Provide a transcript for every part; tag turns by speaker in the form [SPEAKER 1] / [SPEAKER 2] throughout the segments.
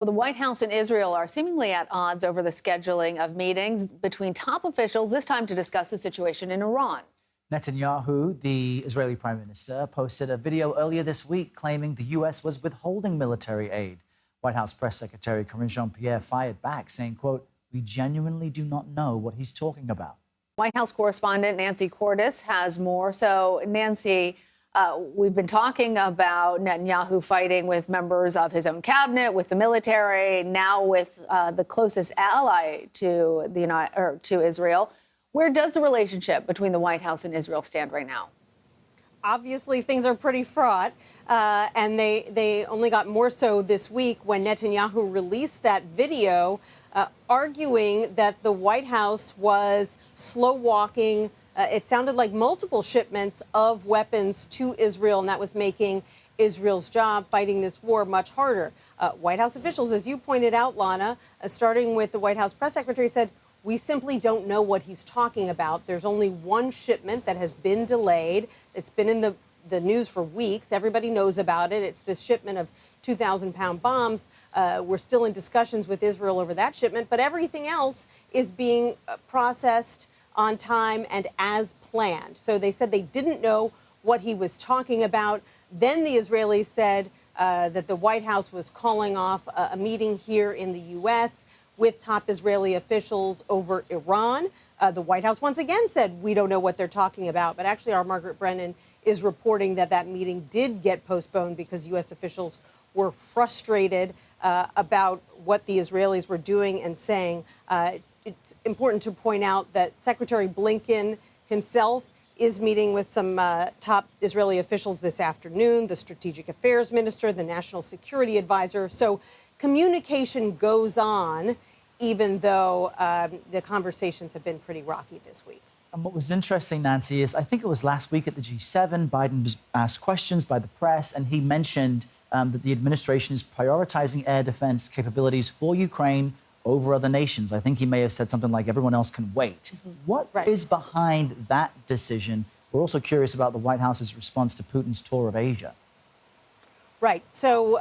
[SPEAKER 1] Well, the White House and Israel are seemingly at odds over the scheduling of meetings between top officials, this time to discuss the situation in Iran.
[SPEAKER 2] Netanyahu, the Israeli prime minister, posted a video earlier this week claiming the U.S. was withholding military aid. White House press secretary Karine Jean-Pierre fired back, saying, quote, "We genuinely do not know what he's talking about."
[SPEAKER 1] White House correspondent Nancy Cordes has more. So, Nancy, we've been talking about Netanyahu fighting with members of his own cabinet, with the military, now with the closest ally to to Israel. Where does the relationship between the White House and Israel stand right now?
[SPEAKER 3] Obviously, things are pretty fraught, and they only got more so this week when Netanyahu released that video arguing that the White House was slow walking. It sounded like multiple shipments of weapons to Israel, and that was making Israel's job fighting this war much harder. White House officials, as you pointed out, Lana, starting with the White House press secretary, said, "We simply don't know what he's talking about. There's only one shipment that has been delayed. It's been in the news for weeks. Everybody knows about it. It's this shipment of 2,000-pound bombs. We're still in discussions with Israel over that shipment, but everything else is being processed on time and as planned." So they said they didn't know what he was talking about. Then the Israelis said that the White House was calling off a meeting here in the U.S. with top Israeli officials over Iran. The White House once again said, "We don't know what they're talking about." But actually, our Margaret Brennan is reporting that that meeting did get postponed because U.S. officials were frustrated about what the Israelis were doing and saying. It's important to point out that Secretary Blinken himself is meeting with some top Israeli officials this afternoon, the Strategic Affairs Minister, the National Security Advisor. So communication goes on, even though the conversations have been pretty rocky this week.
[SPEAKER 2] And what was interesting, Nancy, is I think it was last week at the G7, Biden was asked questions by the press, and he mentioned that the administration is prioritizing air defense capabilities for Ukraine over other nations. I think he may have said something like everyone else can wait. What is behind that decision? We're also curious about the White House's response to Putin's tour of Asia.
[SPEAKER 3] Right. So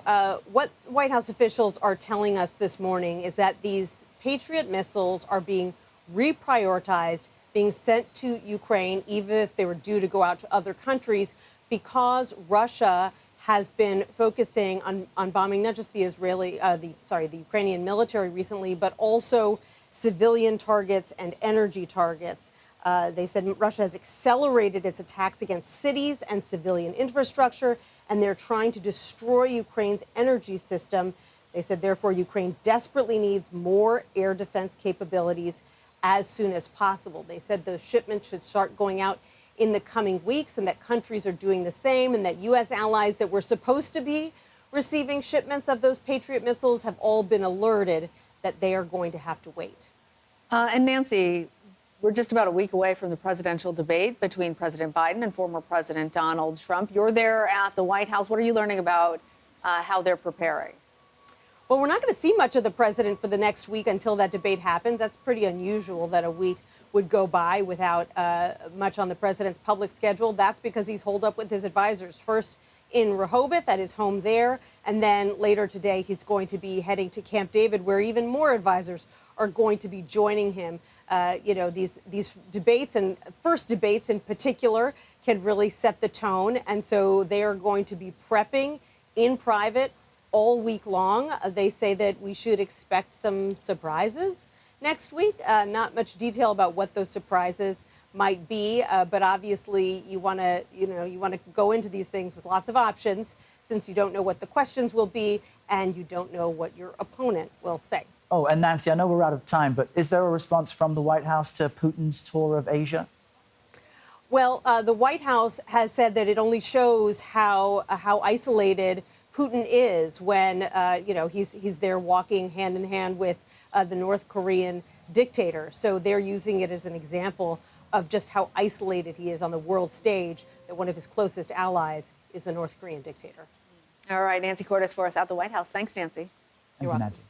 [SPEAKER 3] what White House officials are telling us this morning is that these Patriot missiles are being reprioritized, being sent to Ukraine, even if they were due to go out to other countries, because Russia has been focusing on bombing not just the Ukrainian military recently, but also civilian targets and energy targets. They said Russia has accelerated its attacks against cities and civilian infrastructure, and they're trying to destroy Ukraine's energy system. They said, therefore, Ukraine desperately needs more air defense capabilities as soon as possible. They said those shipments should start going out in the coming weeks, and that countries are doing the same, and that U.S. allies that were supposed to be receiving shipments of those Patriot missiles have all been alerted that they are going to have to wait.
[SPEAKER 1] And Nancy, we're just about a week away from the presidential debate between President Biden and former President Donald Trump. You're there at the White House. What are you learning about how they're preparing?
[SPEAKER 3] Well, we're not going to see much of the president for the next week until that debate happens. That's pretty unusual that a week would go by without much on the president's public schedule. That's because he's holed up with his advisors, first in Rehoboth at his home there, and then later today he's going to be heading to Camp David, where even more advisors are going to be joining him. These debates, and first debates in particular, can really set the tone, and so they are going to be prepping in private all week long. They say that we should expect some surprises next week. Not much detail about what those surprises might be, but obviously you want to go into these things with lots of options, since you don't know what the questions will be and you don't know what your opponent will say.
[SPEAKER 2] Oh, and Nancy, I know we're out of time, but is there a response from the White House to Putin's tour of Asia?
[SPEAKER 3] Well, the White House has said that it only shows how isolated Putin is when he's there walking hand in hand with the North Korean dictator. So they're using it as an example of just how isolated he is on the world stage, that one of his closest allies is the North Korean dictator.
[SPEAKER 1] All right, Nancy Cordes for us at the White House. Thanks, Nancy.
[SPEAKER 2] Thank you, Nancy.